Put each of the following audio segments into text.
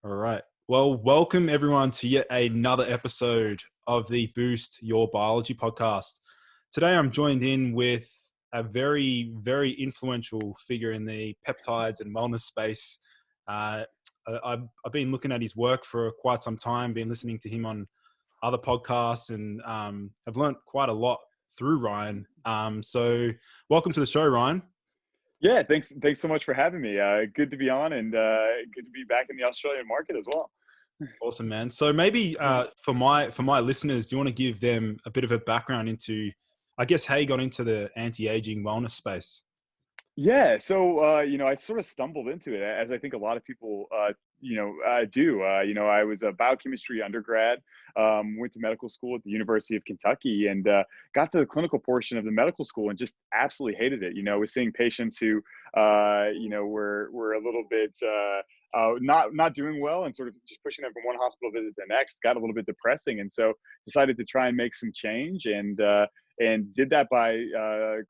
All right. Well, welcome everyone to yet another episode of the Boost Your Biology podcast. Today I'm joined in with a very, very influential figure in the peptides and wellness space. I've been looking at his work for quite some time, been listening to him on other podcasts, and I've learned quite a lot through Ryan. So welcome to the show, Ryan. Yeah, thanks so much for having me. Good to be on, and good to be back in the Australian market as well. Awesome, man. So maybe for my listeners, do you want to give them a bit of a background into, I guess, how you got into the anti-aging wellness space? Yeah, so I sort of stumbled into it, as I think a lot of people do. I was a biochemistry undergrad, went to medical school at the University of Kentucky, and got to the clinical portion of the medical school and just absolutely hated it. Was seeing patients who were a little bit not doing well, and sort of just pushing them from one hospital visit to the next. Got a little bit depressing, and so decided to try and make some change, and did that by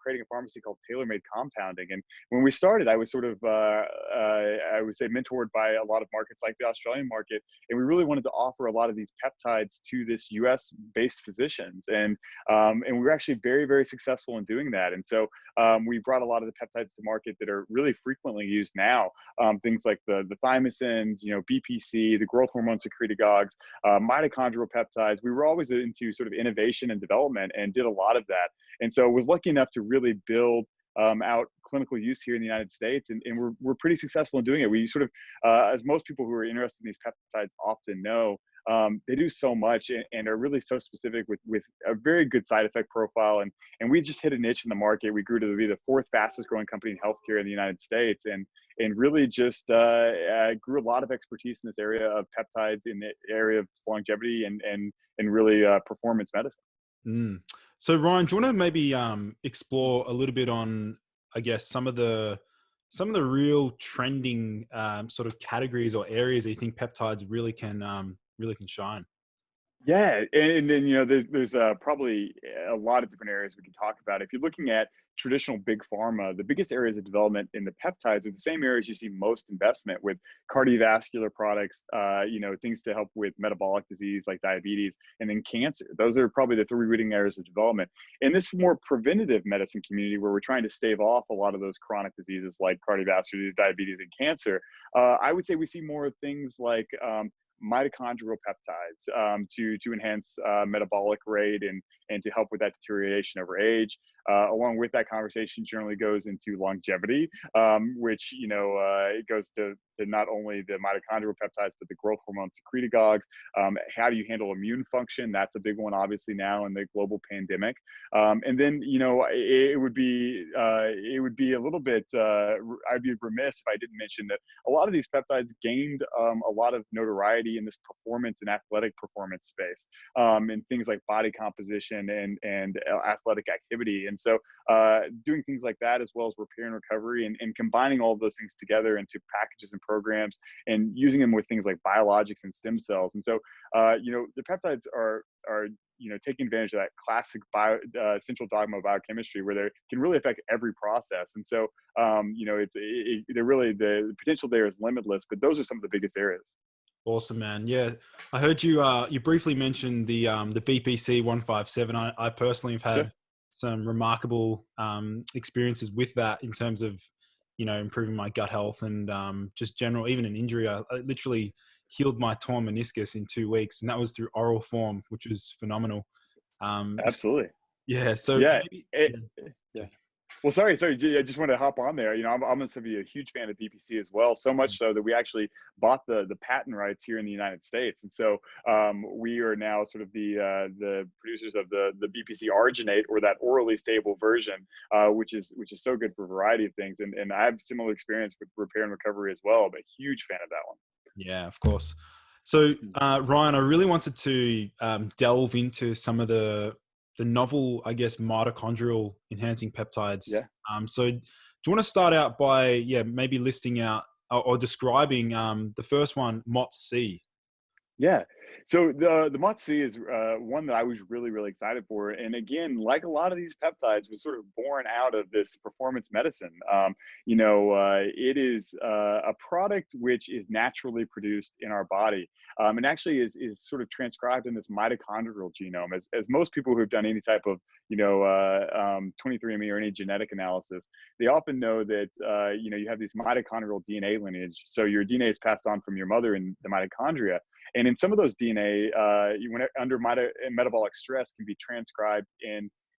creating a pharmacy called Tailor Made Compounding. And when we started, I was sort of, I would say, mentored by a lot of markets like the Australian market. And we really wanted to offer a lot of these peptides to this US-based physicians. And we were actually very, very successful in doing that. And so we brought a lot of the peptides to market that are really frequently used now. Things like the thymosins, BPC, the growth hormone secretagogues, mitochondrial peptides. We were always into sort of innovation and development, and did a lot of that. And so was lucky enough to really build out clinical use here in the United States. And we're pretty successful in doing it. We sort of, as most people who are interested in these peptides often know, they do so much and are really so specific with a very good side effect profile. And we just hit a niche in the market. We grew to be the fourth fastest growing company in healthcare in the United States, and really just grew a lot of expertise in this area of peptides, in the area of longevity and really performance medicine. Mm. So Ryan, do you want to maybe explore a little bit on, I guess, some of the real trending sort of categories or areas that you think peptides really can shine? Yeah, and then there's probably a lot of different areas we can talk about. If you're looking at traditional big pharma, the biggest areas of development in the peptides are the same areas you see most investment, with cardiovascular products, things to help with metabolic disease like diabetes, and then cancer. Those are probably the three leading areas of development. In this more preventative medicine community, where we're trying to stave off a lot of those chronic diseases like cardiovascular disease, diabetes, and cancer, I would say we see more things like mitochondrial peptides to enhance metabolic rate and to help with that deterioration over age. Along with that conversation generally goes into longevity, which it goes to not only the mitochondrial peptides but the growth hormone secretagogues. How do you handle immune function? That's a big one, obviously, now in the global pandemic. And then it would be a little bit. I'd be remiss if I didn't mention that a lot of these peptides gained a lot of notoriety in this performance and athletic performance space, in things like body composition and athletic activity. And so doing things like that, as well as repair and recovery, and combining all of those things together into packages and programs, and using them with things like biologics and stem cells. And so the peptides are taking advantage of that classic central dogma of biochemistry, where they can really affect every process. And so they're really, the potential there is limitless, but those are some of the biggest areas. Awesome, man. Yeah, I heard you you briefly mentioned the BPC 157. I personally have had some remarkable experiences with that, in terms of improving my gut health and just general, even an injury. I literally healed my torn meniscus in 2 weeks, and that was through oral form, which was phenomenal. Absolutely. Yeah. So Yeah. maybe, Yeah. Well, sorry. I just wanted to hop on there. I'm going to be a huge fan of BPC as well, so much so that we actually bought the patent rights here in the United States. And so we are now sort of the producers of the BPC arginate, or that orally stable version, which is so good for a variety of things. And I have similar experience with repair and recovery as well, but huge fan of that one. Yeah, of course. So Ryan, I really wanted to delve into some of the novel, I guess, mitochondrial enhancing peptides. Yeah. So do you want to start out by maybe listing out or describing the first one, MOTC? Yeah. So the MOTC is one that I was really excited for, and again, like a lot of these peptides, was sort of born out of this performance medicine. It is a product which is naturally produced in our body, and actually is sort of transcribed in this mitochondrial genome. As most people who have done any type of 23andMe or any genetic analysis, they often know that you have these mitochondrial DNA lineage. So your DNA is passed on from your mother in the mitochondria. And in some of those DNA, under metabolic stress, can be transcribed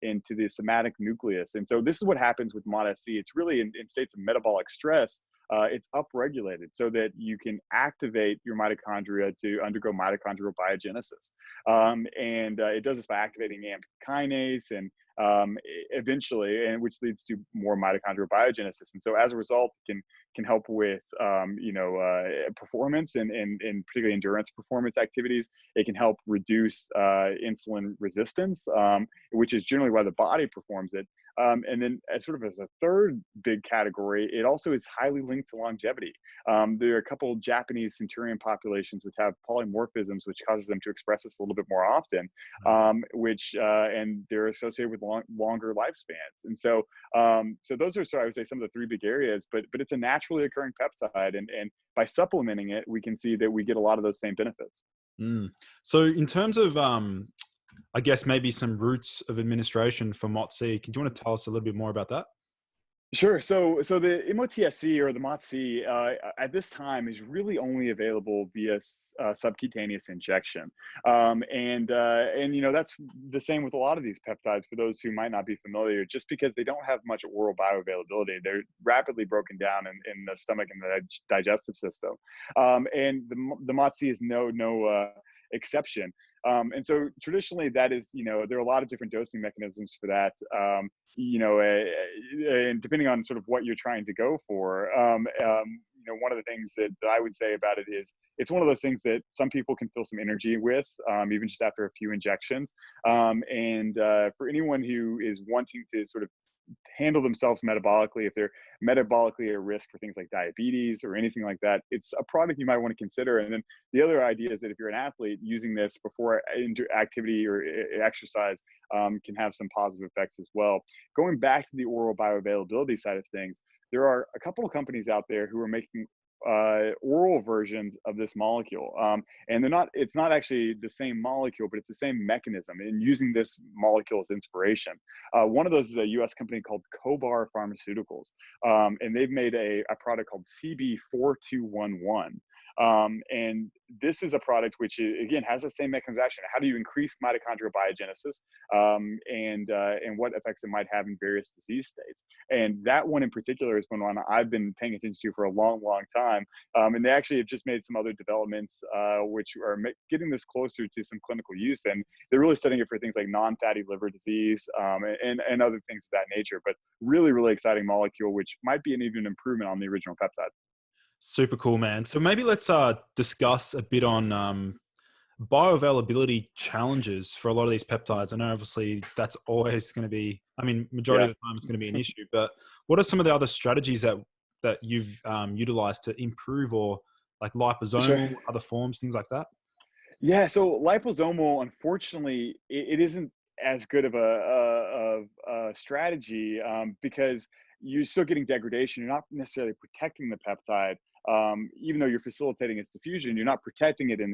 into the somatic nucleus. And so this is what happens with MOTC. It's really in states of metabolic stress, it's upregulated so that you can activate your mitochondria to undergo mitochondrial biogenesis. And it does this by activating AMP kinase and eventually, and which leads to more mitochondrial biogenesis. And so as a result, can help with performance and particularly endurance performance activities. It can help reduce insulin resistance, which is generally why the body performs it. And then as a third big category, it also is highly linked to longevity. There are a couple of Japanese centurion populations which have polymorphisms, which causes them to express this a little bit more often, and they're associated with longer lifespans. And so those are, I would say, some of the three big areas, but it's a naturally occurring peptide. And by supplementing it, we can see that we get a lot of those same benefits. So in terms of, I guess maybe some routes of administration for MOTC, do you want to tell us a little bit more about that? Sure. So the MOTSC or the MOTC at this time is really only available via subcutaneous injection, and that's the same with a lot of these peptides. For those who might not be familiar, just because they don't have much oral bioavailability, they're rapidly broken down in the stomach and the digestive system, and the MOTC is no exception. And so traditionally that is, there are a lot of different dosing mechanisms for that, and depending on sort of what you're trying to go for, one of the things that I would say about it is it's one of those things that some people can feel some energy with, even just after a few injections. And for anyone who is wanting to sort of handle themselves metabolically, if they're metabolically at risk for things like diabetes or anything like that, it's a product you might want to consider. And then the other idea is that if you're an athlete, using this before activity or exercise can have some positive effects as well. Going back to the oral bioavailability side of things, there are a couple of companies out there who are making oral versions of this molecule, and it's not actually the same molecule, but it's the same mechanism, and using this molecule as inspiration. One of those is a US company called Cobar Pharmaceuticals, and they've made a product called CB4211. And this is a product which, again, has the same mechanism of action. How do you increase mitochondrial biogenesis, and what effects it might have in various disease states? And that one in particular has been one I've been paying attention to for a long time. And they actually have just made some other developments which are getting this closer to some clinical use. And they're really studying it for things like non-fatty liver disease, and other things of that nature. But really exciting molecule, which might be an even improvement on the original peptide. Super cool, man. So maybe let's discuss a bit on bioavailability challenges for a lot of these peptides. I know obviously that's always going to be, majority of the time it's going to be an issue, but what are some of the other strategies that you've utilized to improve, or like liposomal, Sure. other forms, things like that? Yeah, so liposomal, unfortunately, it isn't as good of a strategy, because you're still getting degradation. You're not necessarily protecting the peptide, even though you're facilitating its diffusion. You're not protecting it in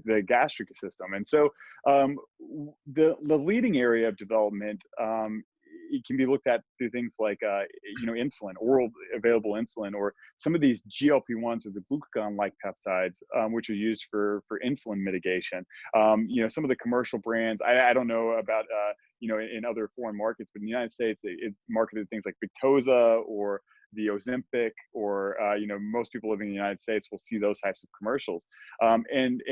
the gastric system. And so the leading area of development, it can be looked at through things like insulin, oral available insulin, or some of these GLP-1s or the glucagon-like peptides, which are used for insulin mitigation. Some of the commercial brands, I don't know about in other foreign markets, but in the United States, it's marketed things like Victoza or the Ozempic, or most people living in the United States will see those types of commercials. And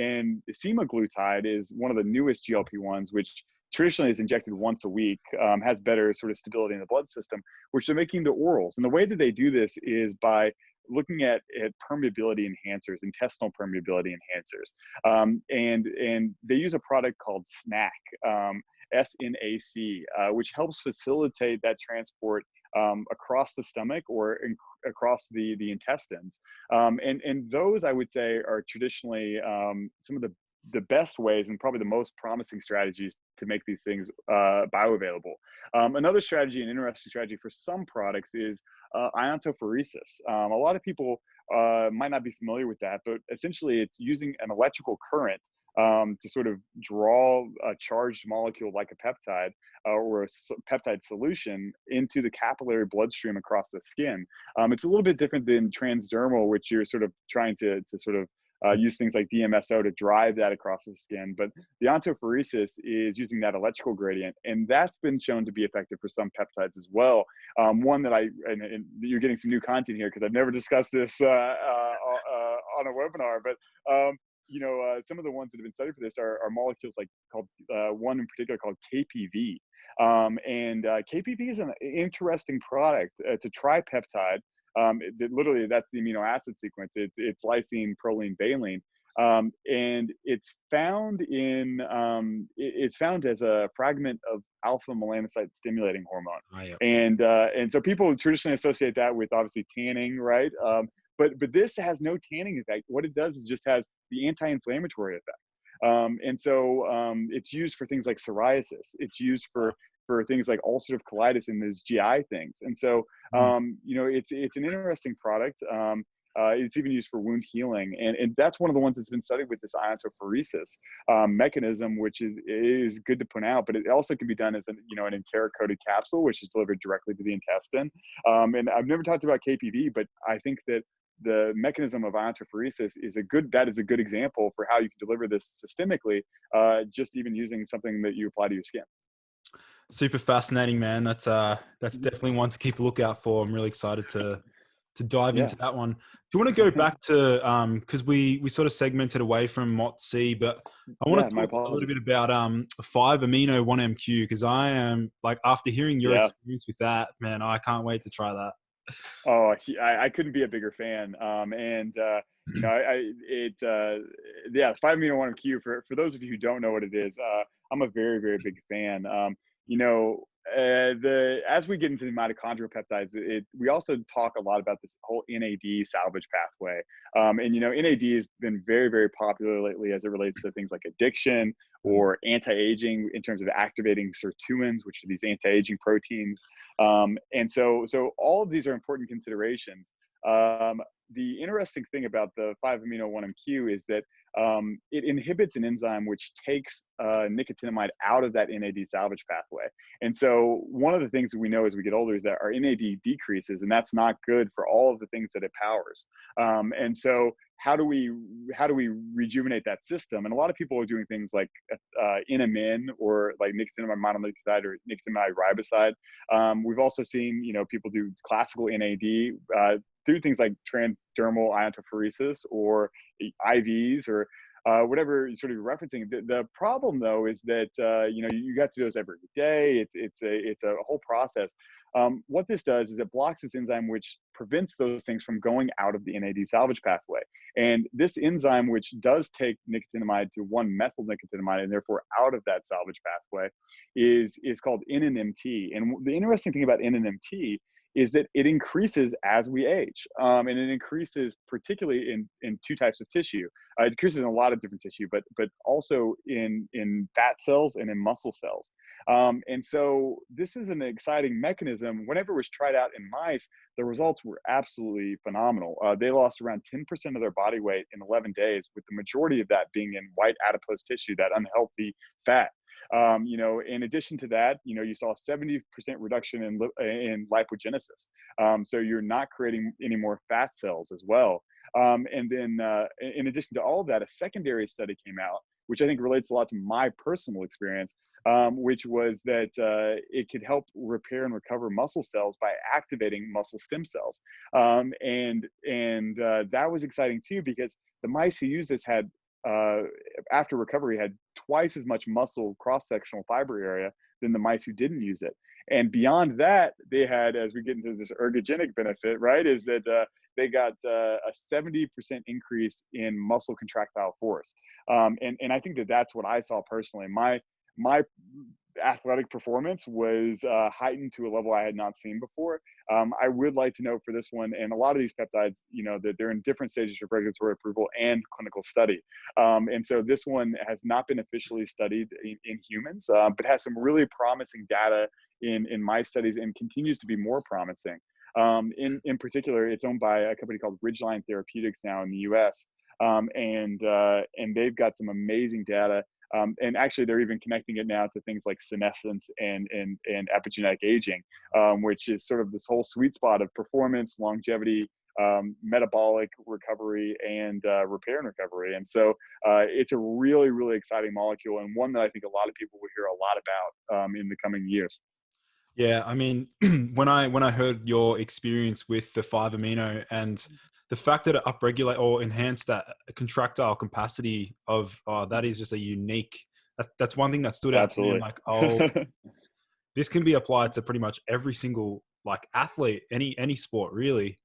semaglutide is one of the newest GLP-1s, which traditionally is injected once a week, has better sort of stability in the blood system, which they're making the orals. And the way that they do this is by looking at permeability enhancers, intestinal permeability enhancers. And they use a product called SNAC, SNAC, which helps facilitate that transport across the stomach or across the intestines. And those, I would say, are traditionally some of the the best ways and probably the most promising strategies to make these things bioavailable. Another strategy, an interesting strategy for some products, is iontophoresis. A lot of people might not be familiar with that, but essentially it's using an electrical current to sort of draw a charged molecule like a peptide or a peptide solution into the capillary bloodstream across the skin. It's a little bit different than transdermal, which you're sort of trying to sort of use things like DMSO to drive that across the skin. But the iontophoresis is using that electrical gradient, and that's been shown to be effective for some peptides as well. One that and you're getting some new content here because I've never discussed this on a webinar, but some of the ones that have been studied for this are molecules called one in particular called KPV. KPV is an interesting product. It's a tripeptide. Literally, that's the amino acid sequence. It's lysine, proline, valine, and it's found as a fragment of alpha melanocyte stimulating hormone. Oh, yeah. And so people traditionally associate that with obviously tanning, right? But this has no tanning effect. What it does is just has the anti-inflammatory effect. And so it's used for things like psoriasis. It's used for things like ulcerative colitis and those GI things. And so, it's an interesting product. It's even used for wound healing. And that's one of the ones that's been studied with this iontophoresis mechanism, which is good to point out, but it also can be done as an enteric-coated capsule, which is delivered directly to the intestine. And I've never talked about KPV, but I think that the mechanism of iontophoresis is a good example for how you can deliver this systemically, just even using something that you apply to your skin. Super fascinating, man. That's definitely one to keep a lookout for. I'm really excited to dive into that one. Do you want to go back to because we sort of segmented away from MOTC, but I want to talk a little bit about 5-amino 1-MQ, because I am after hearing your experience with that, man, I can't wait to try that. Oh, I couldn't be a bigger fan. 5-amino 1-MQ, for those of you who don't know what it is, I'm a very, very big fan. As we get into the mitochondrial peptides, we also talk a lot about this whole NAD salvage pathway. NAD has been very, very popular lately as it relates to things like addiction or anti-aging in terms of activating sirtuins, which are these anti-aging proteins. And so all of these are important considerations. The interesting thing about the 5-amino 1-MQ is that it inhibits an enzyme which takes nicotinamide out of that NAD salvage pathway. And so one of the things that we know as we get older is that our NAD decreases, and that's not good for all of the things that it powers. And so how do we rejuvenate that system? And a lot of people are doing things like NMN, or like nicotinamide mononucleotide or nicotinamide riboside. We've also seen people do classical NAD through things like transdermal iontophoresis or IVs or whatever sort of you're referencing. The problem though is that you got to do this every day. It's a whole process. What this does is it blocks this enzyme which prevents those things from going out of the NAD salvage pathway. And this enzyme, which does take nicotinamide to 1-methylnicotinamide and therefore out of that salvage pathway, is called NNMT. And the interesting thing about NNMT is that it increases as we age. And it increases particularly in two types of tissue. It increases in a lot of different tissue, but also in fat cells and in muscle cells. And so this is an exciting mechanism. Whenever it was tried out in mice, the results were absolutely phenomenal. They lost around 10% of their body weight in 11 days, with the majority of that being in white adipose tissue, that unhealthy fat. In addition to that, you saw a 70% reduction in lipogenesis. So you're not creating any more fat cells as well. And then in addition to all of that, a secondary study came out, which I think relates a lot to my personal experience, which was that it could help repair and recover muscle cells by activating muscle stem cells. And that was exciting too, because the mice who used this had, after recovery, had twice as much muscle cross-sectional fiber area than the mice who didn't use it. And beyond that, they had, as we get into this ergogenic benefit, right, is that they got a 70% increase in muscle contractile force. And I think that that's what I saw personally. My athletic performance was heightened to a level I had not seen before. I would like to note for this one, and a lot of these peptides, that they're in different stages of regulatory approval and clinical study. And so this one has not been officially studied in humans, but has some really promising data in my studies and continues to be more promising. In particular, it's owned by a company called Ridgeline Therapeutics now in the U.S. And they've got some amazing data. And actually, they're even connecting it now to things like senescence and epigenetic aging, which is sort of this whole sweet spot of performance, longevity, metabolic recovery, and repair and recovery. And so it's a really, really exciting molecule, and one that I think a lot of people will hear a lot about in the coming years. Yeah, I mean, when I heard your experience with the 5-amino and the fact that it upregulate or enhance that contractile capacity of that is just a unique. That's one thing that stood out to me. I'm Absolutely. like, oh, this can be applied to pretty much every single like athlete, any sport, really.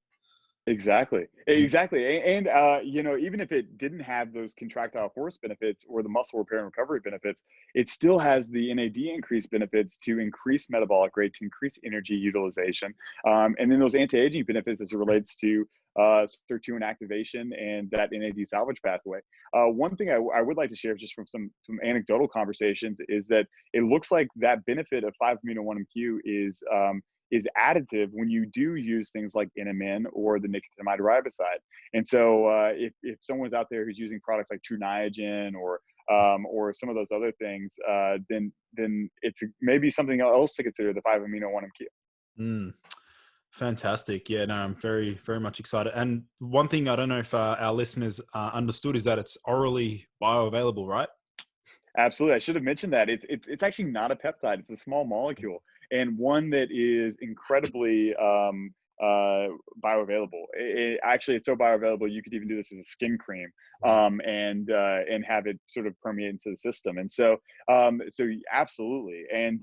Exactly. Mm. Exactly. And even if it didn't have those contractile force benefits or the muscle repair and recovery benefits, it still has the NAD increase benefits to increase metabolic rate, to increase energy utilization. And then those anti-aging benefits as it relates to sirtuin activation and that NAD salvage pathway. One thing I would like to share just from some anecdotal conversations is that it looks like that benefit of 5-amino-1-MQ is additive when you do use things like NMN or the nicotinamide riboside. And so if someone's out there who's using products like True Niagen or some of those other things, then it's maybe something else to consider, the 5-amino-1-MQ. Mm. Fantastic. Yeah, no, I'm very, very much excited. And one thing I don't know if our listeners understood is that it's orally bioavailable, right? Absolutely. I should have mentioned that. It's actually not a peptide. It's a small molecule, and one that is incredibly bioavailable. Actually, it's so bioavailable you could even do this as a skin cream, and have it sort of permeate into the system. And so absolutely, and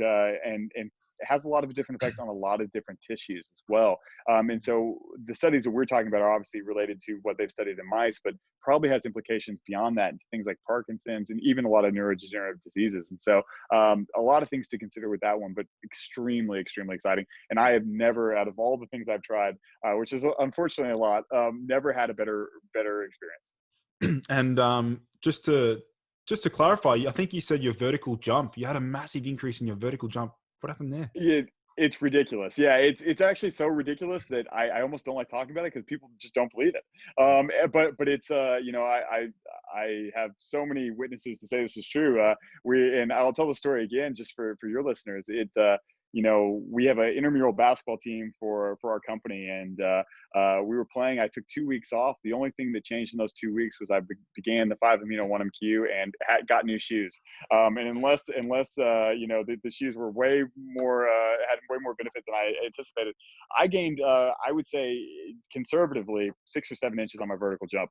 it has a lot of different effects on a lot of different tissues as well. And so the studies that we're talking about are obviously related to what they've studied in mice, but probably has implications beyond that, things like Parkinson's and even a lot of neurodegenerative diseases. And so a lot of things to consider with that one, but extremely, extremely exciting. And I have never, out of all the things I've tried, which is unfortunately a lot, never had a better experience. And just to clarify, I think you said your vertical jump. You had a massive increase in your vertical jump. What happened there? It's ridiculous. Yeah, it's actually so ridiculous that I almost don't like talking about it because people just don't believe it. But it's I have so many witnesses to say this is true. And I'll tell the story again just for your listeners. We have an intramural basketball team for our company, and we were playing. I took 2 weeks off. The only thing that changed in those 2 weeks was I began the 5-amino-1-MQ and got new shoes. And unless the shoes were way more had way more benefit than I anticipated, I gained I would say conservatively 6 or 7 inches on my vertical jump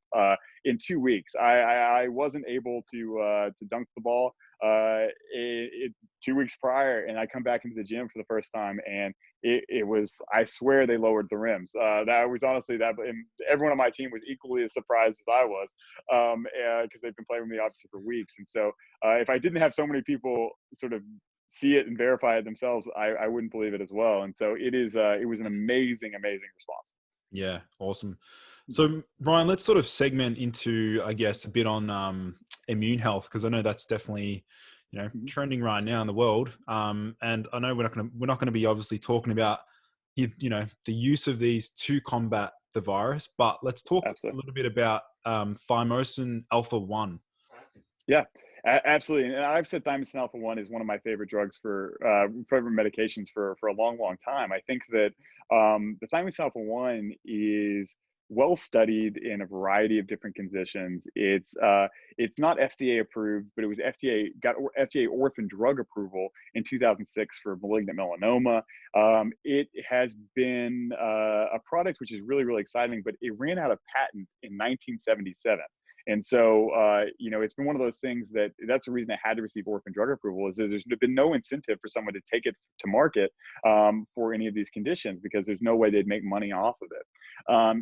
in 2 weeks. I wasn't able to dunk the ball 2 weeks prior, and I come back into the gym for the first time, and it was, I swear they lowered the rims. That was honestly that, and everyone on my team was equally as surprised as I was, because they've been playing with me obviously for weeks. And so if I didn't have so many people sort of see it and verify it themselves, I wouldn't believe it as well. And so it was an amazing, amazing response. Yeah, awesome. So Ryan, let's sort of segment into, I guess, a bit on immune health, because I know that's definitely trending right now in the world. And I know we're not going to be obviously talking about the use of these to combat the virus, but let's talk Absolutely. a little bit about thymosin alpha 1. Yeah, absolutely. And I've said thymosin alpha 1 is one of my favorite drugs for favorite medications for a long, long time. I think that the thymosin alpha 1 is well studied in a variety of different conditions. It's not FDA approved, but it was got FDA orphan drug approval in 2006 for malignant melanoma. It has been a product which is really, really exciting, but it ran out of patent in 1977. And so, it's been one of those things that's the reason it had to receive orphan drug approval, is that there's been no incentive for someone to take it to market for any of these conditions, because there's no way they'd make money off of it.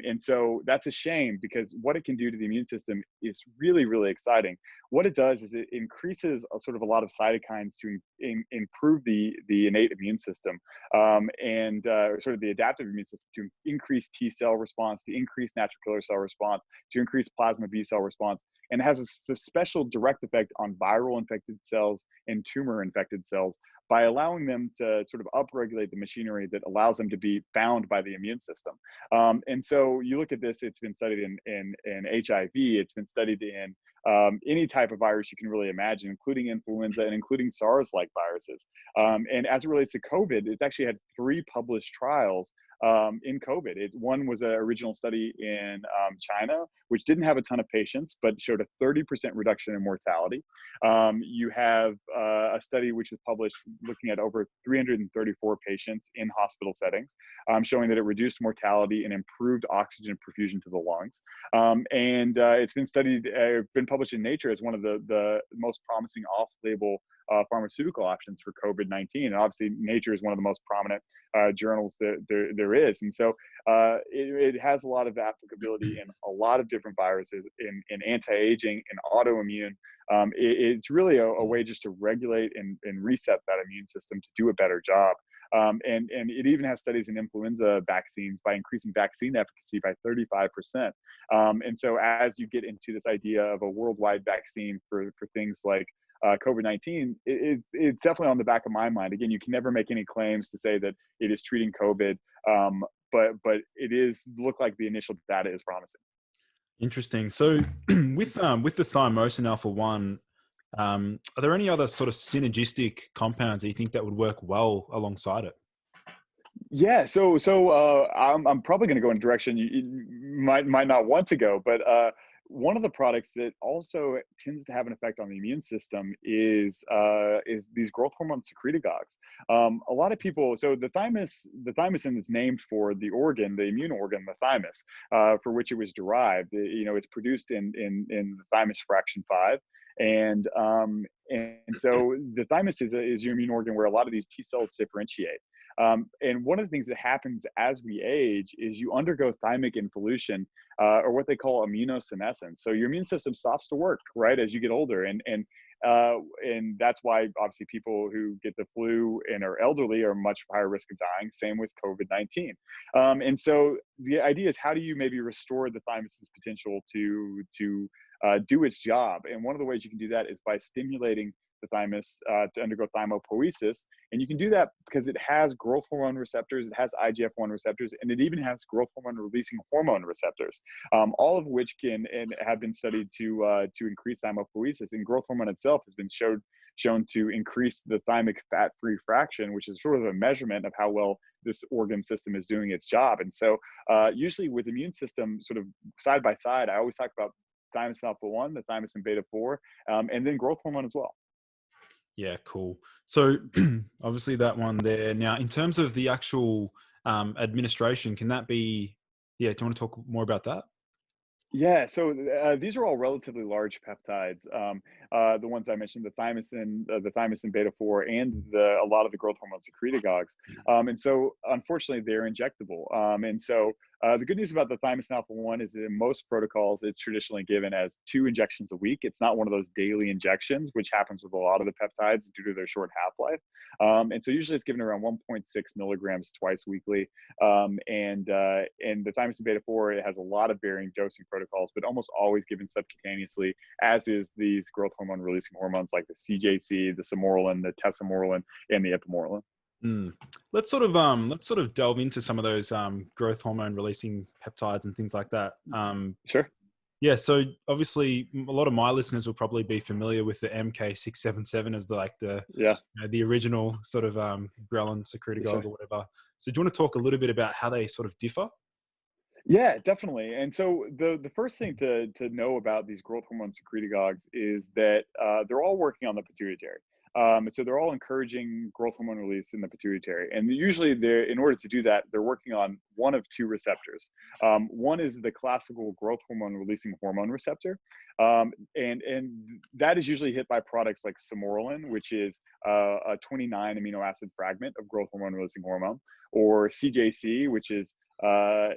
And so that's a shame, because what it can do to the immune system is really, really exciting. What it does is it increases sort of a lot of cytokines to improve the innate immune system, and sort of the adaptive immune system, to increase T cell response, to increase natural killer cell response, to increase plasma B cell response. And it has a special direct effect on viral infected cells and tumor infected cells, by allowing them to sort of upregulate the machinery that allows them to be bound by the immune system. And so you look at this, it's been studied in HIV, it's been studied in any type of virus you can really imagine, including influenza and including SARS-like viruses. And as it relates to COVID, it's actually had 3 published trials in COVID. One was an original study in China, which didn't have a ton of patients, but showed a 30% reduction in mortality. You have a study which was published looking at over 334 patients in hospital settings, showing that it reduced mortality and improved oxygen perfusion to the lungs. And it's been studied, been published in Nature as one of the most promising off-label pharmaceutical options for COVID-19. And obviously, Nature is one of the most prominent journals that there is. And so it has a lot of applicability in a lot of different viruses, in anti-aging and autoimmune. It's really a way just to regulate and reset that immune system to do a better job. And it even has studies in influenza vaccines by increasing vaccine efficacy by 35%. And so as you get into this idea of a worldwide vaccine for things like COVID-19, it's definitely on the back of my mind. Again, you can never make any claims to say that it is treating COVID, but it is look like the initial data is promising. Interesting. So with the thymosin alpha-1, are there any other sort of synergistic compounds that you think that would work well alongside it? Yeah, so I'm probably going to go in a direction you might not want to go, but one of the products that also tends to have an effect on the immune system is these growth hormone secretagogues. A lot of people, so the thymosin is named for the organ, the immune organ, the thymus, for which it was derived. It's produced in the thymus fraction 5. And so the thymus is your immune organ where a lot of these T cells differentiate. And one of the things that happens as we age is you undergo thymic involution, or what they call immunosenescence. So your immune system stops to work, right, as you get older. And that's why obviously people who get the flu and are elderly are much higher risk of dying. Same with COVID-19. And so the idea is, how do you maybe restore the thymus's potential to do its job? And one of the ways you can do that is by stimulating the thymus to undergo thymopoiesis. And you can do that because it has growth hormone receptors, it has IGF-1 receptors, and it even has growth hormone releasing hormone receptors, all of which can and have been studied to increase thymopoiesis. And growth hormone itself has been shown to increase the thymic fat-free fraction, which is sort of a measurement of how well this organ system is doing its job. And so usually with immune system sort of side by side, I always talk about thymosin alpha-1, the thymosin beta-4, and then growth hormone as well. Yeah, cool. So obviously that one there. Now, in terms of the actual administration, can that be, do you want to talk more about that? Yeah, so these are all relatively large peptides. The ones I mentioned, the thymosin beta-4, and a lot of the growth hormone secretagogues. And so, unfortunately, they're injectable. And so, the good news about the thymosin alpha-1 is that in most protocols, it's traditionally given as 2 injections a week. It's not one of those daily injections, which happens with a lot of the peptides due to their short half-life. And so, usually, it's given around 1.6 milligrams twice weekly. And the thymosin beta-4, it has a lot of varying dosing protocols, but almost always given subcutaneously, as is these growth hormone releasing hormones like the CJC, the samorelin, the tesamorelin, and the ipamorelin. Let's sort of delve into some of those growth hormone releasing peptides and things like that. Sure. Yeah, so obviously a lot of my listeners will probably be familiar with the MK677 as the original sort of ghrelin secretagogue or whatever. So do you want to talk a little bit about how they sort of differ? Yeah, definitely. And so the first thing to know about these growth hormone secretagogues is that they're all working on the pituitary. So they're all encouraging growth hormone release in the pituitary. And usually in order to do that, they're working on one of two receptors. One is the classical growth hormone releasing hormone receptor. And that is usually hit by products like Samorelin, which is a 29 amino acid fragment of growth hormone releasing hormone, or CJC, which is a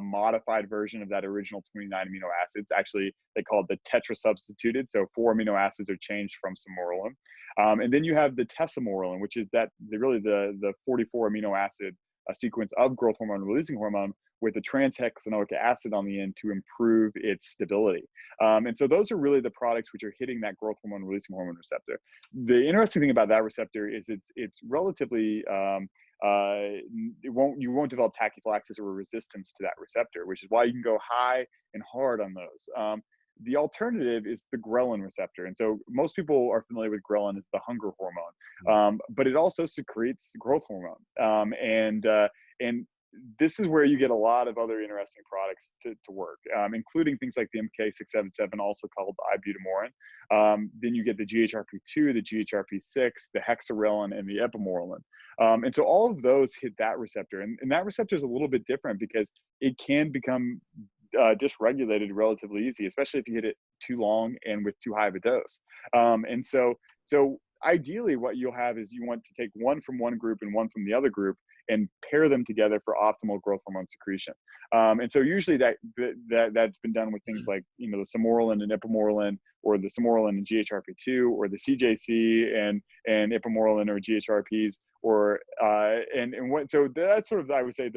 modified version of that original 29 amino acids. Actually, they call it the tetrasubstituted. So 4 amino acids are changed from Samorelin. And then you have the tesamorelin, which is the 44 amino acid sequence of growth hormone releasing hormone with a transhexanoic acid on the end to improve its stability. And so those are really the products which are hitting that growth hormone releasing hormone receptor. The interesting thing about that receptor is it's relatively you won't develop tachyphylaxis or resistance to that receptor, which is why you can go high and hard on those. The alternative is the ghrelin receptor. And so most people are familiar with ghrelin as the hunger hormone, but it also secretes growth hormone. And this is where you get a lot of other interesting products to work, including things like the MK677, also called ibutamoren. Then you get the GHRP2, the GHRP6, the hexarelin, and the ipamorelin. And so all of those hit that receptor. And that receptor is a little bit different because it can become dysregulated relatively easy, especially if you hit it too long and with too high of a dose. And so ideally what you'll have is you want to take one from one group and one from the other group and pair them together for optimal growth hormone secretion. And so usually that's been done with things like, the Samorelin and ipamorelin, or the Samorelin and GHRP2, or the CJC and ipamorelin or GHRPs, so that's sort of, I would say,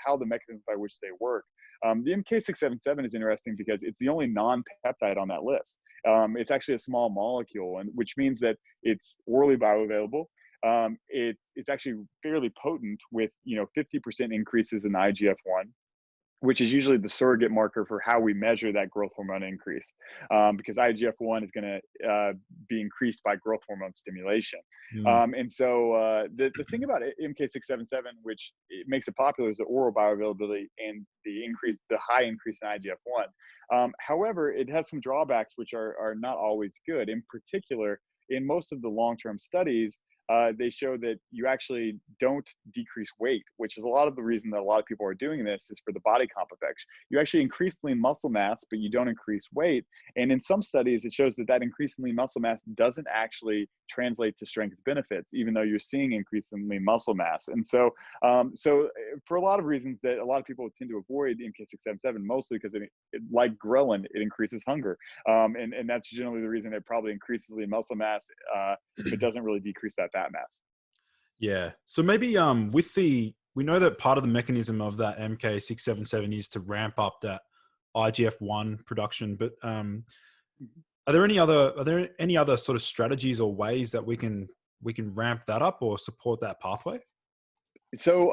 how the mechanisms by which they work. The MK677 is interesting because it's the only non-peptide on that list. It's actually a small molecule, which means that it's orally bioavailable. It's actually fairly potent with 50% increases in IGF-1, which is usually the surrogate marker for how we measure that growth hormone increase, because IGF-1 is going to be increased by growth hormone stimulation. And so the thing about MK677, which it makes it popular, is the oral bioavailability and the high increase in IGF-1. However, it has some drawbacks which are not always good. In particular, in most of the long-term studies, they show that you actually don't decrease weight, which is a lot of the reason that a lot of people are doing this is for the body comp effects. You actually increase lean muscle mass, but you don't increase weight. And in some studies, it shows that increase in lean muscle mass doesn't actually translate to strength benefits, even though you're seeing increase in lean muscle mass. And so for a lot of reasons that a lot of people tend to avoid MK677, mostly because like ghrelin, it increases hunger. And that's generally the reason it probably increases lean muscle mass, but doesn't really decrease that fat mass. Yeah. So maybe we know that part of the mechanism of that MK677 is to ramp up that IGF-1 production, but are there any other sort of strategies or ways that we can ramp that up or support that pathway? So,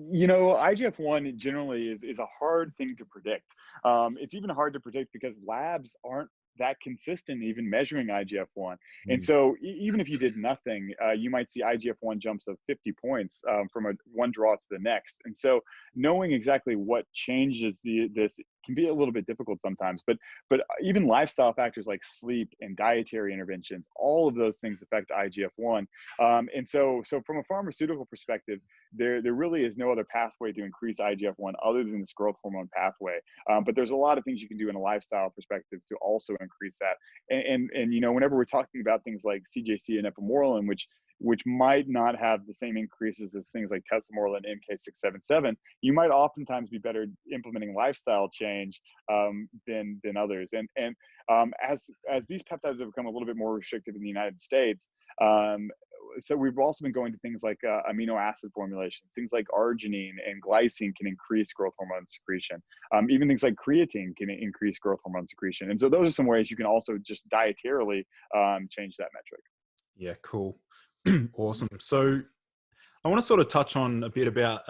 IGF-1 generally is a hard thing to predict. It's even hard to predict because labs aren't that consistent even measuring IGF-1. And so even if you did nothing, you might see IGF-1 jumps of 50 points from one draw to the next. And so knowing exactly what changes this can be a little bit difficult sometimes, but even lifestyle factors like sleep and dietary interventions, all of those things affect IGF-1. And so from a pharmaceutical perspective, there really is no other pathway to increase IGF-1 other than this growth hormone pathway. But there's a lot of things you can do in a lifestyle perspective to also increase that. And whenever we're talking about things like CJC and ipamorelin, which might not have the same increases as things like tesamorelin and MK677, you might oftentimes be better implementing lifestyle change than others. And as these peptides have become a little bit more restrictive in the United States, so we've also been going to things like amino acid formulations, things like arginine and glycine can increase growth hormone secretion. Even things like creatine can increase growth hormone secretion. And so those are some ways you can also just dietarily change that metric. Yeah, cool. Awesome. So I want to sort of touch on a bit about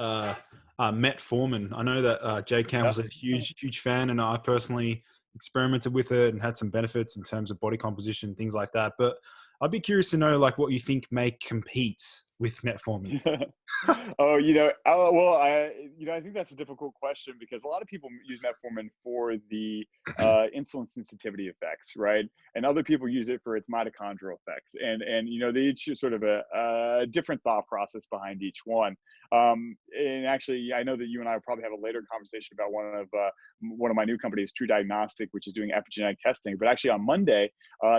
metformin. I know that Jay Campbell's a huge fan, and I personally experimented with it and had some benefits in terms of body composition, things like that. But I'd be curious to know, like, what you think may compete with metformin? Oh, well, I think that's a difficult question because a lot of people use metformin for the insulin sensitivity effects, right? And other people use it for its mitochondrial effects, and they each use sort of a different thought process behind each one. And actually, I know that you and I will probably have a later conversation about one of my new companies, True Diagnostics, which is doing epigenetic testing. But actually, on Monday,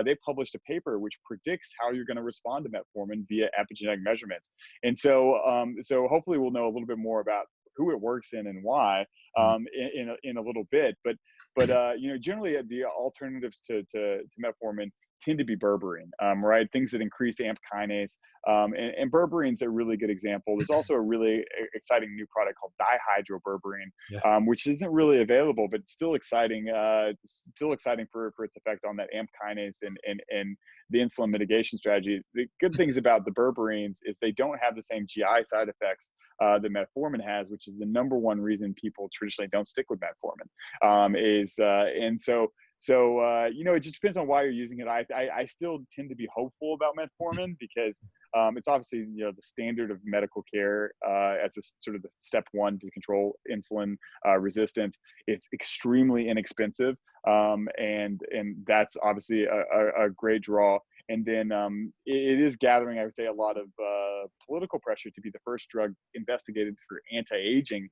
they published a paper which predicts how you're going to respond to metformin via epigenetic measurements. And so hopefully we'll know a little bit more about who it works in and why in a little bit. But generally the alternatives to metformin tend to be berberine, right? Things that increase AMP kinase, and berberine's a really good example. There's also a really exciting new product called dihydroburning, which isn't really available, but still exciting. Still exciting for its effect on that AMP kinase and the insulin mitigation strategy. The good things about the berberines is they don't have the same GI side effects that metformin has, which is the number one reason people traditionally don't stick with metformin. It just depends on why you're using it. I still tend to be hopeful about metformin because it's obviously the standard of medical care as a sort of the step one to control insulin resistance. It's extremely inexpensive, and that's obviously a great draw. And then it is gathering, I would say, a lot of political pressure to be the first drug investigated for anti-aging,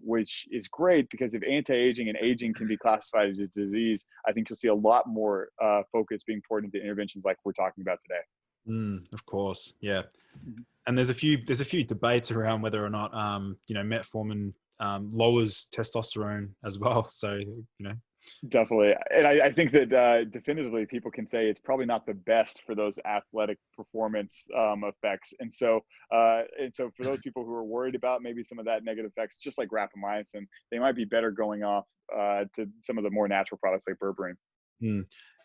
which is great because if anti-aging and aging can be classified as a disease, I think you'll see a lot more focus being poured into interventions like we're talking about today. Of course, yeah. And there's a few debates around whether or not metformin lowers testosterone as well. So Definitely. And I think that definitively people can say it's probably not the best for those athletic performance effects. And so for those people who are worried about maybe some of that negative effects, just like rapamycin, they might be better going off to some of the more natural products like berberine.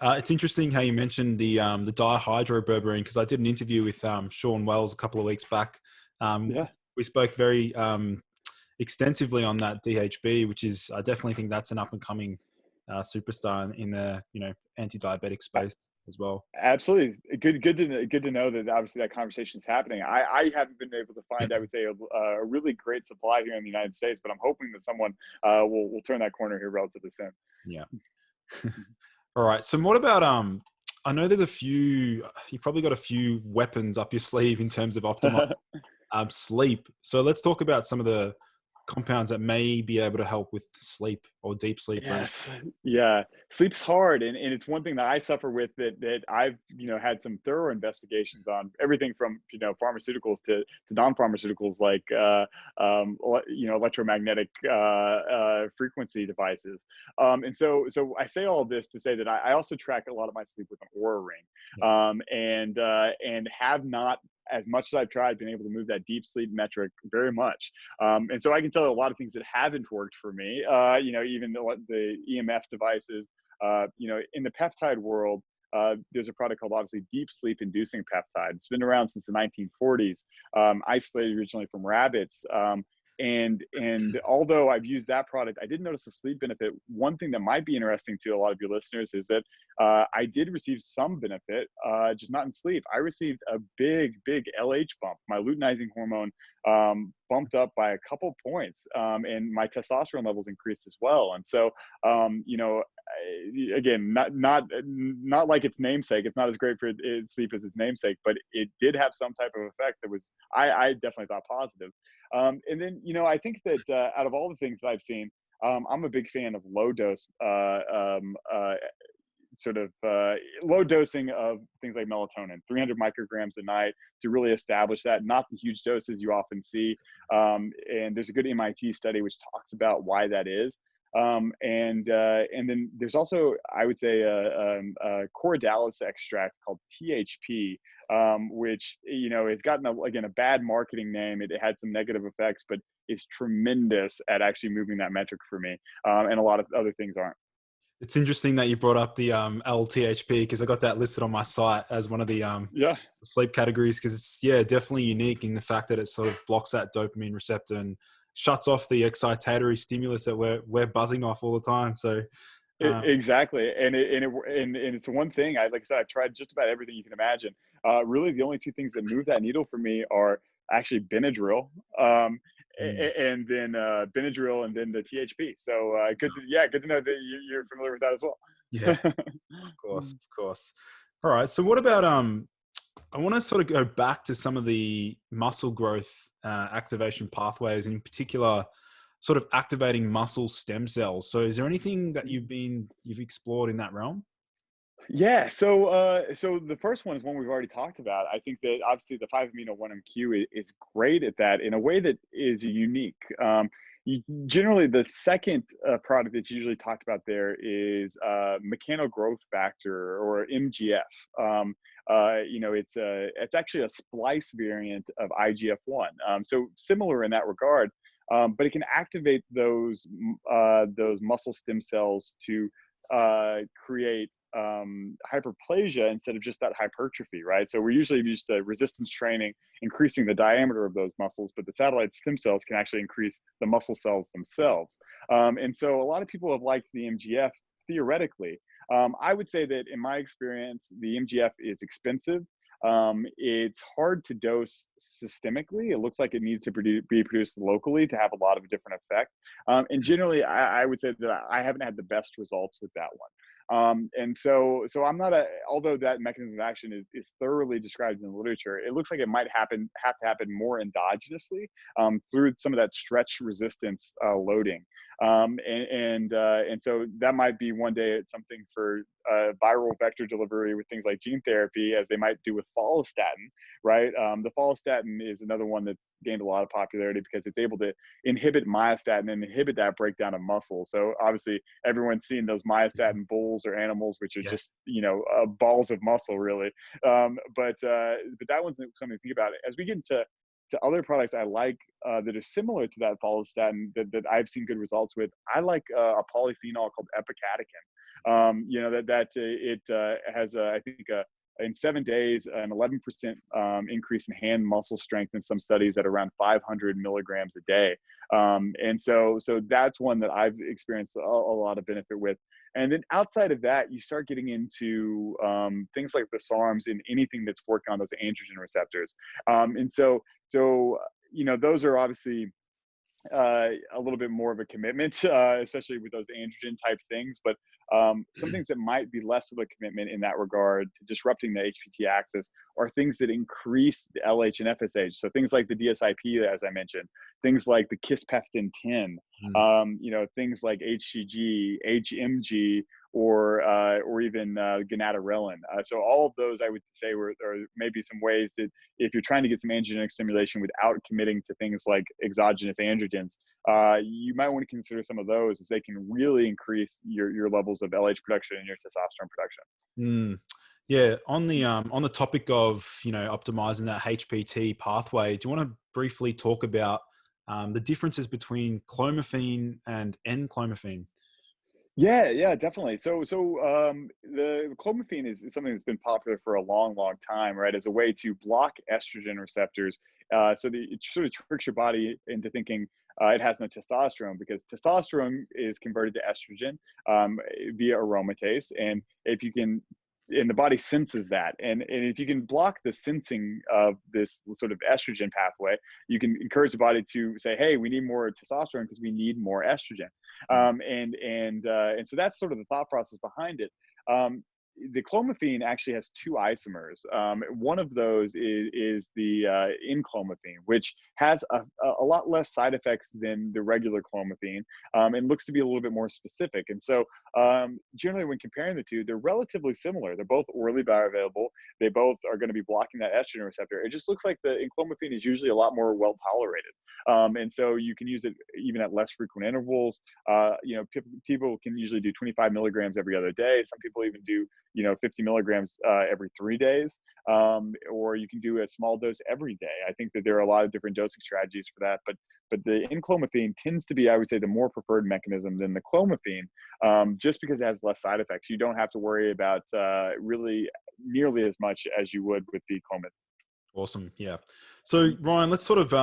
It's interesting how you mentioned the dihydroburning, because I did an interview with Sean Wells a couple of weeks back. We spoke very extensively on that DHB, which is, I definitely think that's an up and coming superstar in the anti-diabetic space as well. Absolutely, good to know that obviously that conversation is happening. I haven't been able to find, I would say, a really great supply here in the United States, but I'm hoping that someone will turn that corner here relatively soon. Yeah. All right. So what about I know there's you probably got a few weapons up your sleeve in terms of optimizing sleep. So let's talk about some of the compounds that may be able to help with sleep or deep sleep. Yes. Yeah. Sleep's hard. And it's one thing that I suffer with that I've, had some thorough investigations on, everything from, pharmaceuticals to non-pharmaceuticals like, electromagnetic frequency devices. And so I say all of this to say that I also track a lot of my sleep with an Oura Ring, and have not, as much as I've tried, been able to move that deep sleep metric very much. And so I can tell you a lot of things that haven't worked for me, even the EMF devices, in the peptide world, there's a product called obviously deep sleep inducing peptide. It's been around since the 1940s, isolated originally from rabbits. And although I've used that product, I did notice a sleep benefit. One thing that might be interesting to a lot of your listeners is that I did receive some benefit, just not in sleep. I received a big LH bump. My luteinizing hormone bumped up by a couple points, and my testosterone levels increased as well. And so, again, not like its namesake. It's not as great for sleep as its namesake, but it did have some type of effect that was, I definitely thought positive. And then, I think that out of all the things that I've seen, I'm a big fan of low dose, low dosing of things like melatonin, 300 micrograms a night to really establish that, not the huge doses you often see. And there's a good MIT study which talks about why that is. And then there's also, I would say, a Cordalis extract called THP, which, it's gotten a bad marketing name. It had some negative effects, but it's tremendous at actually moving that metric for me. And a lot of other things aren't. It's interesting that you brought up the LTHP, because I got that listed on my site as one of the sleep categories, because it's definitely unique in the fact that it sort of blocks that dopamine receptor and shuts off the excitatory stimulus that we're buzzing off all the time. So Exactly, and it's one thing. Like I said, I've tried just about everything you can imagine. Really, the only two things that move that needle for me are actually Benadryl, Mm. and then Benadryl, and then the THP. So good to know that you're familiar with that as Yeah, well. of course, of course. All right. So what about I want to sort of go back to some of the muscle growth activation pathways, in particular, sort of activating muscle stem cells. So, is there anything that you've explored in that realm? Yeah, so the first one is one we've already talked about. I think that obviously the 5-amino 1-MQ is great at that in a way that is unique. Generally, the second product that's usually talked about there is mechano growth factor, or MGF. It's actually a splice variant of IGF-1. So similar in that regard, but it can activate those muscle stem cells to create hyperplasia instead of just that hypertrophy, right? So we're usually used to resistance training, increasing the diameter of those muscles, but the satellite stem cells can actually increase the muscle cells themselves. And so a lot of people have liked the MGF theoretically. I would say that in my experience, the MGF is expensive. It's hard to dose systemically. It looks like it needs to be produced locally to have a lot of different effect. And generally, I would say that I haven't had the best results with that one. And so I'm not although that mechanism of action is thoroughly described in the literature, it looks like it might have to happen more endogenously through some of that stretch resistance loading. And so that might be one day it's something for viral vector delivery with things like gene therapy, as they might do with follistatin, right? The follistatin is another one that's gained a lot of popularity because it's able to inhibit myostatin and inhibit that breakdown of muscle. So obviously everyone's seen those myostatin bulls or animals, which are Yeah. just, balls of muscle really. But that one's something to think about. As we get into other products I like that are similar to that follistatin that I've seen good results with, I like a polyphenol called epicatechin. It has, I think, in 7 days, an 11% increase in hand muscle strength in some studies at around 500 milligrams a day. And so that's one that I've experienced a lot of benefit with. And then outside of that, you start getting into things like the SARMs and anything that's working on those androgen receptors. And so those are obviously a little bit more of a commitment, especially with those androgen type things. But some things that might be less of a commitment in that regard to disrupting the HPT axis are things that increase the LH and FSH. So things like the DSIP, as I mentioned, things like the kispeptin 10, Mm. things like HCG, HMG, or even gonadorelin. So all of those, I would say, are maybe some ways that if you're trying to get some androgenic stimulation without committing to things like exogenous androgens, you might want to consider some of those, as they can really increase your levels of LH production and your testosterone production. Mm. Yeah, on the topic of optimizing that HPT pathway, do you want to briefly talk about the differences between clomiphene and Nclomiphene? Yeah, definitely. So the clomiphene is something that's been popular for a long time, right? As a way to block estrogen receptors, so that it sort of tricks your body into thinking it has no testosterone, because testosterone is converted to estrogen via aromatase, and if you can. And the body senses that, and if you can block the sensing of this sort of estrogen pathway, you can encourage the body to say, "Hey, we need more testosterone because we need more estrogen." And so that's sort of the thought process behind it. The clomiphene actually has two isomers. One of those is the Nclomiphene, which has a lot less side effects than the regular clomiphene, and looks to be a little bit more specific. And so generally, when comparing the two, they're relatively similar. They're both orally bioavailable. They both are going to be blocking that estrogen receptor. It just looks like the Nclomiphene is usually a lot more well tolerated. And so you can use it even at less frequent intervals. People can usually do 25 milligrams every other day. Some people even do 50 milligrams every 3 days, or you can do a small dose every day. I think that there are a lot of different dosing strategies for that, but the Nclomiphene tends to be, I would say, the more preferred mechanism than the clomiphene, just because it has less side effects. You don't have to worry about really nearly as much as you would with the clomiphene. Awesome. Yeah. So Ryan, let's sort of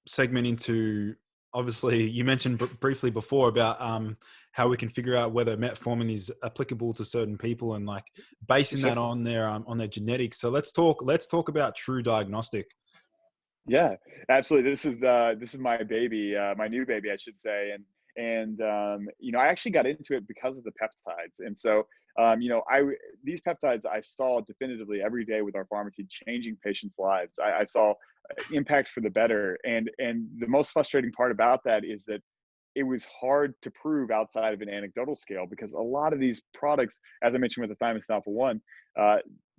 segment into obviously you mentioned briefly before about how we can figure out whether metformin is applicable to certain people and like basing Sure. that on their genetics. So let's talk about True Diagnostic. Yeah, absolutely. This is my baby, my new baby, I should say, and you know, I actually got into it because of the peptides, and so you know, these peptides I saw definitively every day with our pharmacy changing patients' lives. I saw impact for the better, and the most frustrating part about that is that it was hard to prove outside of an anecdotal scale because a lot of these products, as I mentioned with the thymus alpha 1, uh,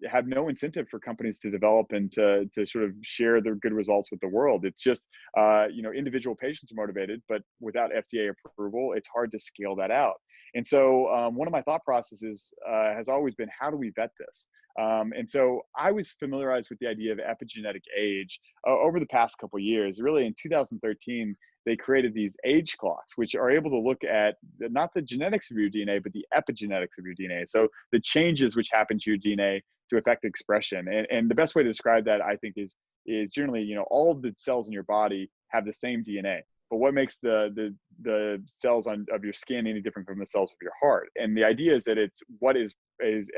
have no incentive for companies to develop and to sort of share their good results with the world. It's just, you know, individual patients are motivated, but without FDA approval, it's hard to scale that out. And so one of my thought processes has always been, how do we vet this? And so I was familiarized with the idea of epigenetic age over the past couple of years. Really, in 2013, they created these age clocks, which are able to look at not the genetics of your DNA, but the epigenetics of your DNA. So the changes which happen to your DNA to affect expression. And the best way to describe that, I think, is generally, you know, all of the cells in your body have the same DNA. But what makes the cells of your skin any different from the cells of your heart? And the idea is that it's what is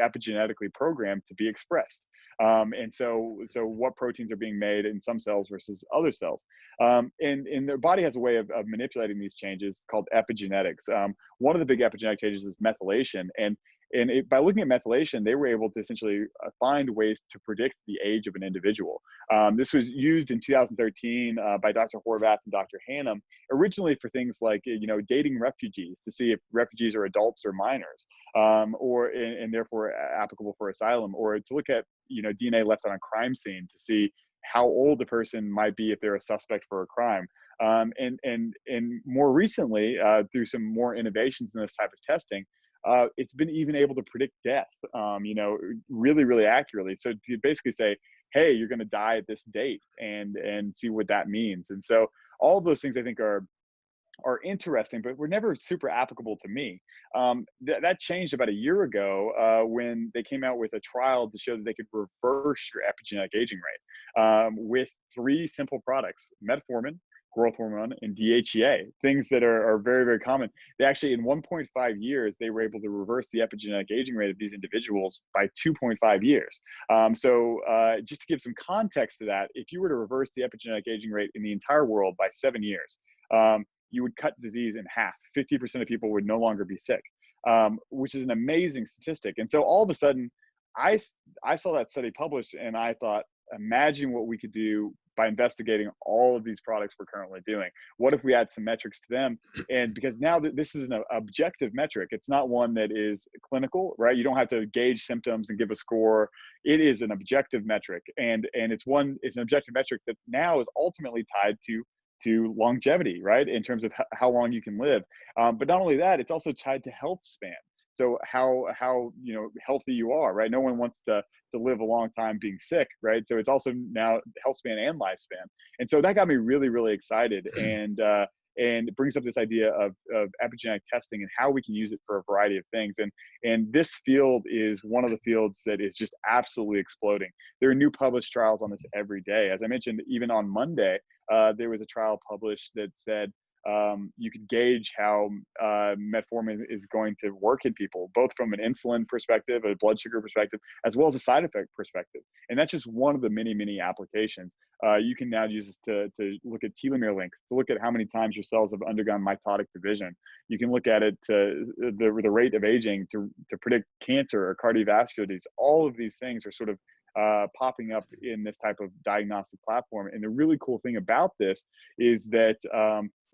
epigenetically programmed to be expressed. And so what proteins are being made in some cells versus other cells. And the body has a way of manipulating these changes called epigenetics. One of the big epigenetic changes is methylation. And by looking at methylation, they were able to essentially find ways to predict the age of an individual. This was used in 2013 by Dr. Horvath and Dr. Hannum, originally for things like, you know, dating refugees to see if refugees are adults or minors, and therefore applicable for asylum, or to look at, you know, DNA left on a crime scene to see how old a person might be if they're a suspect for a crime. And more recently, through some more innovations in this type of testing, it's been even able to predict death, you know, really, really accurately. So to basically say, hey, you're going to die at this date, and see what that means. And so all of those things I think are interesting, but were never super applicable to me. That changed about a year ago when they came out with a trial to show that they could reverse your epigenetic aging rate with 3 simple products: metformin, growth hormone, and DHEA, things that are very, very common. They actually, in 1.5 years, they were able to reverse the epigenetic aging rate of these individuals by 2.5 years. Just to give some context to that, if you were to reverse the epigenetic aging rate in the entire world by 7 years, you would cut disease in half. 50% of people would no longer be sick, which is an amazing statistic. And so all of a sudden, I saw that study published, and I thought, imagine what we could do by investigating all of these products we're currently doing. What if we add some metrics to them? And because now this is an objective metric, it's not one that is clinical, right? You don't have to gauge symptoms and give a score. It is an objective metric, and it's an objective metric that now is ultimately tied to longevity, right? In terms of how long you can live. But not only that, it's also tied to health span. So how you know, healthy you are, right? No one wants to live a long time being sick, right? So it's also now health span and lifespan. And so that got me really, really excited. And it brings up this idea of epigenetic testing and how we can use it for a variety of things. And this field is one of the fields that is just absolutely exploding. There are new published trials on this every day. As I mentioned, even on Monday, there was a trial published that said you could gauge how metformin is going to work in people, both from an insulin perspective, a blood sugar perspective, as well as a side effect perspective. And that's just one of the many, many applications. You can now use this to look at telomere length, to look at how many times your cells have undergone mitotic division. You can look at it to the rate of aging to predict cancer or cardiovascular disease. All of these things are sort of popping up in this type of diagnostic platform. And the really cool thing about this is that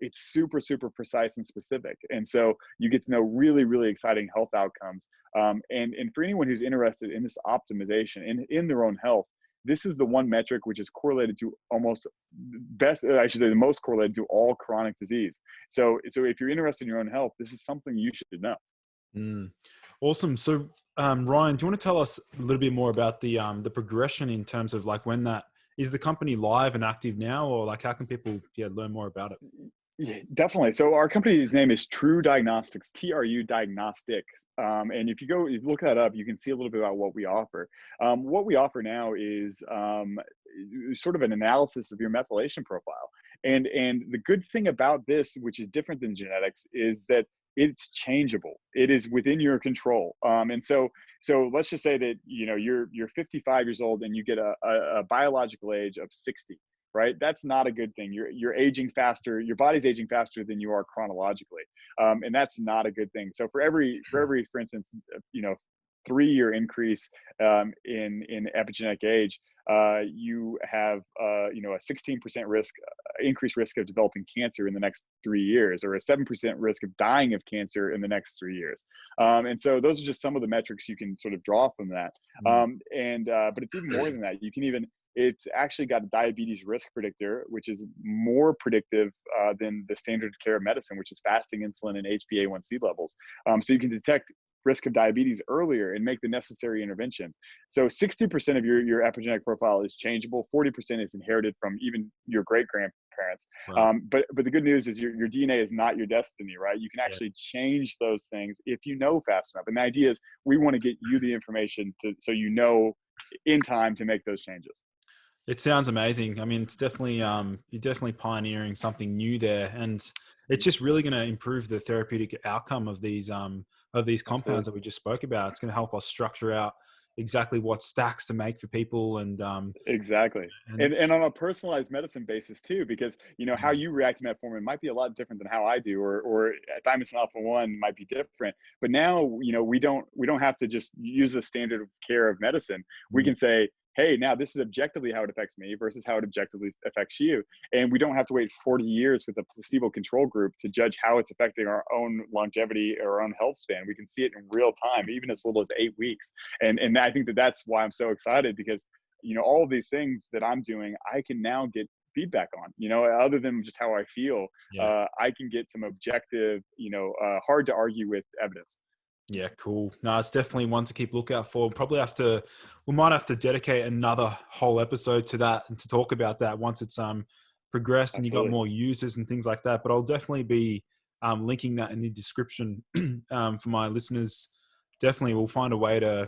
it's super, super precise and specific. And so you get to know really, really exciting health outcomes. And for anyone who's interested in this optimization in their own health, this is the one metric which is correlated to the most correlated to all chronic disease. So if you're interested in your own health, this is something you should know. Awesome. So Ryan, do you want to tell us a little bit more about the progression in terms of like when that is the company live and active now, or like how can people learn more about it? Yeah, definitely. So our company's name is True Diagnostics, TRU Diagnostic. And if you look that up, you can see a little bit about what we offer. What we offer now is sort of an analysis of your methylation profile. And the good thing about this, which is different than genetics, is that it's changeable. It is within your control. And so let's just say that you're 55 years old and you get a biological age of 60, right? That's not a good thing. You're aging faster. Your body's aging faster than you are chronologically, and that's not a good thing. So for instance, 3-year increase in epigenetic age, you have a 16% increased risk of developing cancer in the next 3 years, or a 7% risk of dying of cancer in the next 3 years. And so those are just some of the metrics you can sort of draw from that. But it's even more than that. It's actually got a diabetes risk predictor, which is more predictive than the standard of care of medicine, which is fasting insulin and HbA1c levels. So you can detect risk of diabetes earlier and make the necessary interventions. So 60% of your epigenetic profile is changeable. 40% is inherited from even your great grandparents. Wow. But the good news is your DNA is not your destiny, right? You can actually change those things if you know fast enough. And the idea is we want to get you the information so in time to make those changes. It sounds amazing. I mean, it's definitely you're definitely pioneering something new there, and it's just really going to improve the therapeutic outcome of these compounds that we just spoke about. It's going to help us structure out exactly what stacks to make for people, and exactly. And on a personalized medicine basis too, because how you react to metformin might be a lot different than how I do, or thymosin alpha 1 might be different. But now we don't have to just use the standard of care of medicine. We can say, hey, now this is objectively how it affects me versus how it objectively affects you. And we don't have to wait 40 years with a placebo control group to judge how it's affecting our own longevity or our own health span. We can see it in real time, even as little as 8 weeks. And I think that's why I'm so excited, because all of these things that I'm doing, I can now get feedback on, other than just how I feel. I can get some objective, hard to argue with evidence. Yeah, cool. No, it's definitely one to keep lookout for. We might have to dedicate another whole episode to that and to talk about that once it's progressed and you got more users and things like that. But I'll definitely be linking that in the description for my listeners. Definitely, we'll find a way to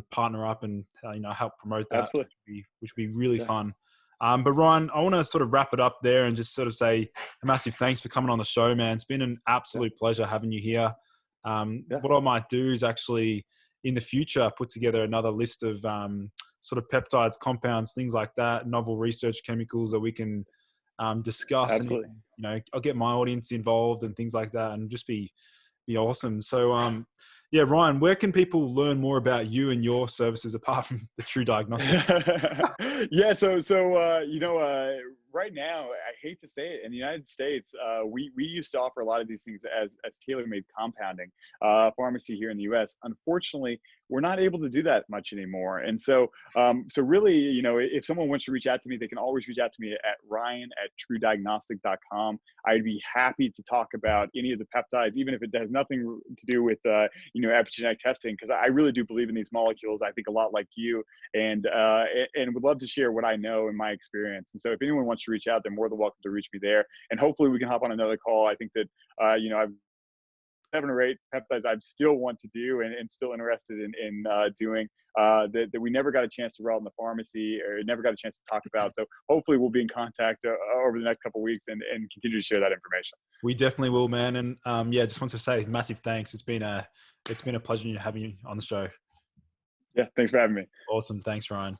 partner up and help promote that, which would be really fun. But Ryan, I want to sort of wrap it up there and just sort of say a massive thanks for coming on the show, man. It's been an absolute pleasure having you here. What I might do is actually in the future put together another list of sort of peptides, compounds, things like that, novel research chemicals that we can discuss. Absolutely. And I'll get my audience involved and things like that, and just be awesome. So Ryan, where can people learn more about you and your services apart from the True Diagnostics? So right now, I hate to say it, in the United States, we used to offer a lot of these things as Tailor Made Compounding pharmacy here in the US. Unfortunately, we're not able to do that much anymore. And so really, if someone wants to reach out to me, they can always reach out to me at ryan@truediagnostic.com. I'd be happy to talk about any of the peptides, even if it has nothing to do with epigenetic testing, because I really do believe in these molecules. I think a lot like you, and would love to share what I know and my experience. And so if anyone wants to reach out, they're more than welcome to reach me there. And hopefully we can hop on another call. I think that I've 7 or 8 peptides I still want to do and still interested in doing that we never got a chance to route in the pharmacy, or never got a chance to talk about. So hopefully we'll be in contact over the next couple of weeks and continue to share that information. We definitely will, man. And just want to say massive thanks. It's been a pleasure having you on the show. Yeah, thanks for having me. Awesome. Thanks, Ryan.